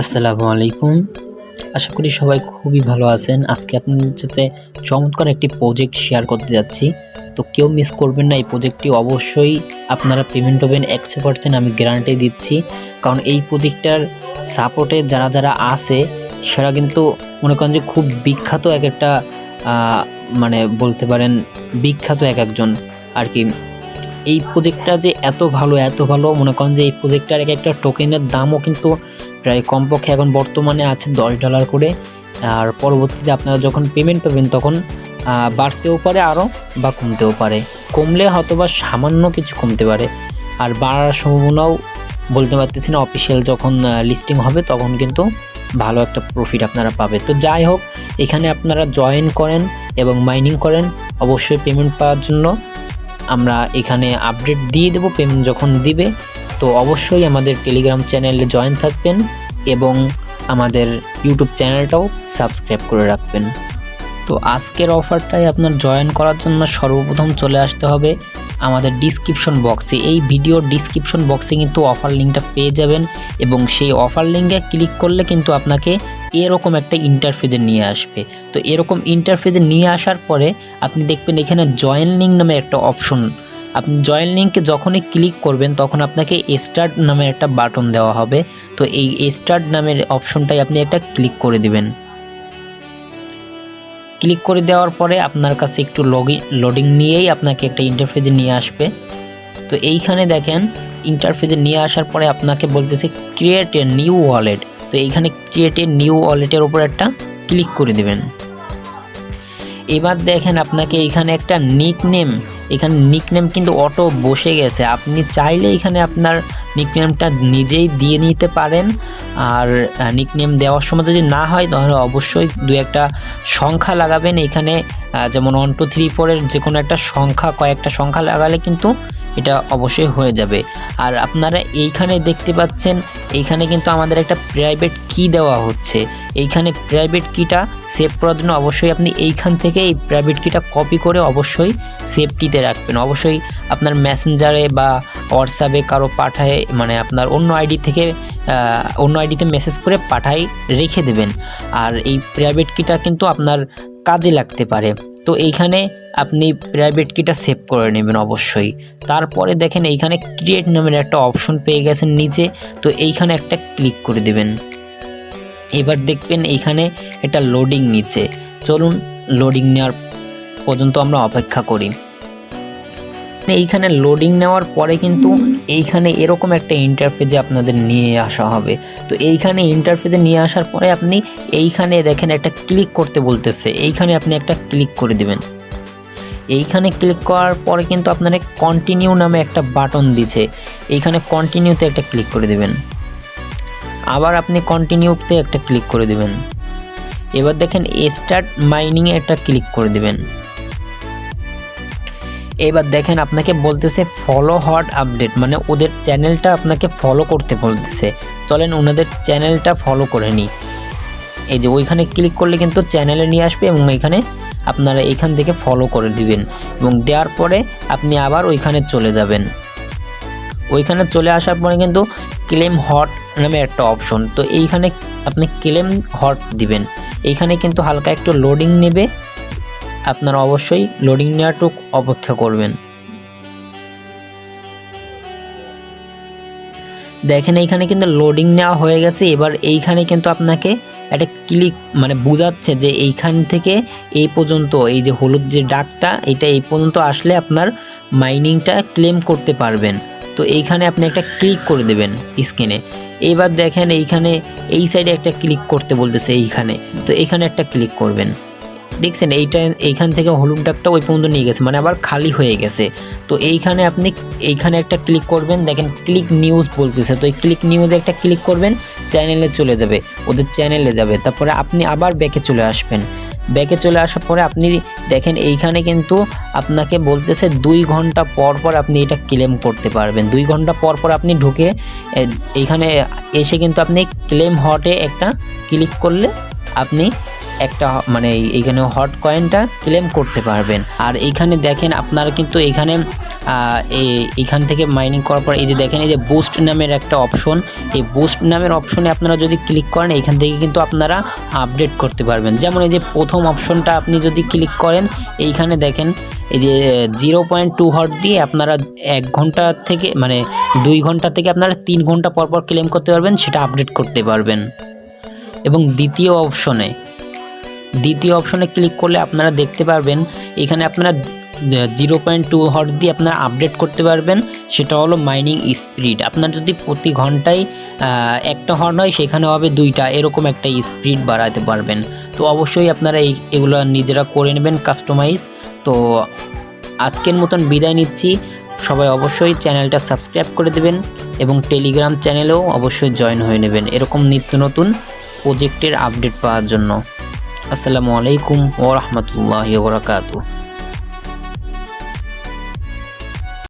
আসসালামু আলাইকুম। আশা করি সবাই খুবই ভালো আছেন। আজকে আপনাদের সাথে চমৎকার একটি প্রজেক্ট শেয়ার করতে যাচ্ছি। তো কেউ মিস করবেন না, এই প্রজেক্টটি অবশ্যই আপনারা পেমেন্ট পাবেন 100%, আমি গ্যারান্টি দিচ্ছি। কারণ এই প্রজেক্টটার সাপোর্টে যারা আছে সেটা কিন্তু মনে করেন যে খুব বিখ্যাত একটা মানে বলতে পারেন বিখ্যাত একজন আর কি। এই প্রজেক্টটা যে এত ভালো মনে করেন যে এই প্রজেক্টটার একটা টোকেনের দামও কিন্তু প্রায় কমপক্ষে এখন বর্তমানে আছে $10 করে। আর পরবর্তীতে আপনারা যখন পেমেন্ট পাবেন তখন বাড়তেও পারে আরও বা কমতেও পারে। কমলে হয়তোবা সামান্য কিছু কমতে পারে, আর বাড়ার সম্ভাবনাও বলতে পারতেছি না। অফিসিয়াল যখন লিস্টিং হবে তখন কিন্তু ভালো একটা প্রফিট আপনারা পাবে। তো যাই হোক, এখানে আপনারা জয়েন করেন এবং মাইনিং করেন। অবশ্যই পেমেন্ট পাওয়ার জন্য আমরা এখানে আপডেট দিয়ে দেব পেমেন্ট যখন দিবে। তো অবশ্যই আমাদের টেলিগ্রাম চ্যানেলে জয়েন থাকবেন এবং আমাদের ইউটিউব চ্যানেলটাও সাবস্ক্রাইব করে রাখবেন। তো আজকের অফারটাই আপনার জয়েন করার জন্য সর্বপ্রথম চলে আসতে হবে আমাদের ডিসক্রিপশন বক্সে। এই ভিডিওর ডিসক্রিপশন বক্সে কিন্তু অফার লিঙ্কটা পেয়ে যাবেন এবং সেই অফার লিঙ্কে ক্লিক করলে কিন্তু আপনাকে এরকম একটা ইন্টারফেসে নিয়ে আসবে। তো এরকম ইন্টারফেসে নিয়ে আসার পরে আপনি দেখবেন এখানে জয়েন লিঙ্ক নামে একটা অপশন। আপনি জয়েন লিঙ্কে যখনই ক্লিক করবেন তখন আপনাকে স্টার্ট নামে একটা বাটন দেওয়া হবে। তো এই স্টার্ট নামের অপশনটাই আপনি একটা ক্লিক করে দিবেন। ক্লিক করে দেওয়ার পরে আপনার কাছে একটু লোডিং নিয়েই আপনাকে একটা ইন্টারফেসে নিয়ে আসবে। তো এইখানে দেখেন ইন্টারফেসে নিয়ে আসার পরে আপনাকে বলতেছে ক্রিয়েট এ নিউ ওয়ালেট। তো এইখানে ক্রিয়েট এ নিউ ওয়ালেটের উপর একটা ক্লিক করে দিবেন। এবার দেখেন আপনাকে এখানে একটা নিকনেম, এখানে নিকনেম কিন্তু অটো বসে গেছে। আপনি চাইলে এখানে আপনার নিকনেমটা নিজেই দিয়ে নিতে পারেন। আর নিকনেম দেওয়ার সময় যদি না হয় তাহলে অবশ্যই দু একটা সংখ্যা লাগাবেন এখানে, যেমন 1 2 3 4 এর যে কোনো একটা সংখ্যা, কয়েকটা সংখ্যা লাগালে কিন্তু এটা অবশ্যই হয়ে যাবে। আর আপনারা এইখানে দেখতে পাচ্ছেন এইখানে কিন্তু আমাদের একটা প্রাইভেট কি দেওয়া হচ্ছে। এইখানে প্রাইভেট কিটা সেভ করার জন্য অবশ্যই আপনি এইখান থেকে এই প্রাইভেট কিটা কপি করে অবশ্যই সেভটিতে রাখবেন। অবশ্যই আপনার মেসেঞ্জারে বা হোয়াটসঅ্যাপে কারো পাঠায়, মানে আপনার অন্য আইডি থেকে অন্য আইডিতে মেসেজ করে পাঠাই রেখে দেবেন। আর এই প্রাইভেট কিটা কিন্তু আপনার কাজে লাগতে পারে। তো এইখানে আপনি প্রাইভেট কিটা সেভ করে নেবেন অবশ্যই। তারপরে দেখেন এইখানে ক্রিয়েট নামের একটা অপশন পেয়ে গেছেন নিচে। তো এইখানে একটা ক্লিক করে দেবেন। এবার দেখবেন এইখানে একটা লোডিং নিচ্ছে। চলুন লোডিং নেওয়ার পর্যন্ত আমরা অপেক্ষা করি। এইখানে লোডিং নেওয়ার পরে কিন্তু এইখানে এরকম একটা ইন্টারফেসে আপনাদের নিয়ে আসা হবে। তো এইখানে ইন্টারফেসে নিয়ে আসার পরে আপনি এইখানে দেখেন একটা ক্লিক করতে বলতেছে, এইখানে আপনি একটা ক্লিক করে দিবেন। এইখানে ক্লিক করার পরে কিন্তু আপনারা কন্টিনিউ নামে একটা বাটন দিচ্ছে, এইখানে কন্টিনিউতে একটা ক্লিক করে দেবেন। আবার আপনি কন্টিনিউতে একটা ক্লিক করে দেবেন। এবার দেখেন স্টার্ট মাইনিংয়ে একটা ক্লিক করে দেবেন। এবার দেখেন আপনাকে বলতেছে ফলো হট আপডেট, মানে ওদের চ্যানেলটা আপনাকে ফলো করতে বলতেছে। চলেন ওনাদের চ্যানেলটা ফলো করে নিই। এই যে ওইখানে ক্লিক করলে কিন্তু চ্যানেলে নিয়ে আসবে এবং এখানে আপনারা এখান থেকে ফলো করে দিবেন এবং দেওয়ার পরে আপনি আবার ওইখানে চলে যাবেন। ওইখানে চলে আসার পরে কিন্তু ক্লেম হট নামে একটা অপশন। তো এইখানে আপনি ক্লেম হট দিবেন। এইখানে কিন্তু হালকা একটু লোডিং নেবে, আপনারা অবশ্যই লোডিং নেওয়াটুক অপেক্ষা করবেন। দেখেন এইখানে কিন্তু লোডিং নেওয়া হয়ে গেছে। এবার এইখানে কিন্তু আপনাকে একটা ক্লিক মানে বোঝাচ্ছে যে এইখান থেকে এই পর্যন্ত এই যে হলুদ যে ডাকটা, এটা এই পর্যন্ত আসলে আপনার মাইনিংটা ক্লেম করতে পারবেন। তো এইখানে আপনি একটা ক্লিক করে দেবেন স্ক্রিনে। এবার দেখেন এইখানে এই সাইডে একটা ক্লিক করতে বলতেছে এইখানে। তো এইখানে একটা ক্লিক করবেন। দেখছেন এইখান থেকে হলুদ ডাকটা ওই পর্যন্ত নিয়ে গেছে, মানে আবার খালি হয়ে গেছে। তো এইখানে আপনি এইখানে একটা ক্লিক করবেন। দেখেন ক্লিক নিউজ বলতেছে, তো এই ক্লিক নিউজে একটা ক্লিক করবেন, চ্যানেলে চলে যাবে, ওদের চ্যানেলে যাবে। তারপরে আপনি আবার ব্যাকে চলে আসবেন। ব্যাকে চলে আসার পরে আপনি দেখেন এইখানে কিন্তু আপনাকে বলতেছে 2 ঘন্টা পর পর আপনি এটা ক্লেম করতে পারবেন। 2 ঘন্টা পর পর আপনি ঢুকে এইখানে এসে কিন্তু আপনি ক্লেম হটে একটা ক্লিক করলে আপনি একটা মানে এইখানে হট কয়েনটা ক্লেম করতে পারবেন। আর এইখানে দেখেন আপনারা কিন্তু এখানে এইখান থেকে মাইনিং করার পর এই যে দেখেন এই যে বুস্ট নামের একটা অপশন, এই বুস্ট নামের অপশনে আপনারা যদি ক্লিক করেন এইখান থেকে কিন্তু আপনারা আপডেট করতে পারবেন। যেমন এই যে প্রথম অপশনটা আপনি যদি ক্লিক করেন এইখানে দেখেন এই যে 0.2 হর্ট দিয়ে আপনারা 1 ঘন্টা থেকে মানে 2 ঘন্টা থেকে আপনারা 3 ঘন্টা পর পর ক্লেম করতে পারবেন, সেটা আপডেট করতে পারবেন। এবং দ্বিতীয় অপশনে ক্লিক করলে আপনারা দেখতে পারবেন এখানে আপনারা 0.2 হর্ট দিয়ে আপনারা আপডেট করতে পারবেন, সেটা হলো মাইনিং স্পিড। আপনার যদি প্রতি ঘন্টায় 1টা হর্ন হয় সেখানে হবে 2টা, এরকম একটা স্পিড বাড়াতে পারবেন। তো অবশ্যই আপনারা এগুলো নিজেরা করে নেবেন কাস্টমাইজ। তো আজকের মতন বিদায় নিচ্ছি, সবাই অবশ্যই চ্যানেলটা সাবস্ক্রাইব করে দেবেন এবং টেলিগ্রাম চ্যানেলেও অবশ্যই জয়েন হয়ে নেবেন এরকম নিত্য নতুন প্রজেক্টের আপডেট পাওয়ার জন্য। আসসালামু আলাইকুম ওয়া রাহমাতুল্লাহি ওয়া বারাকাতুহু।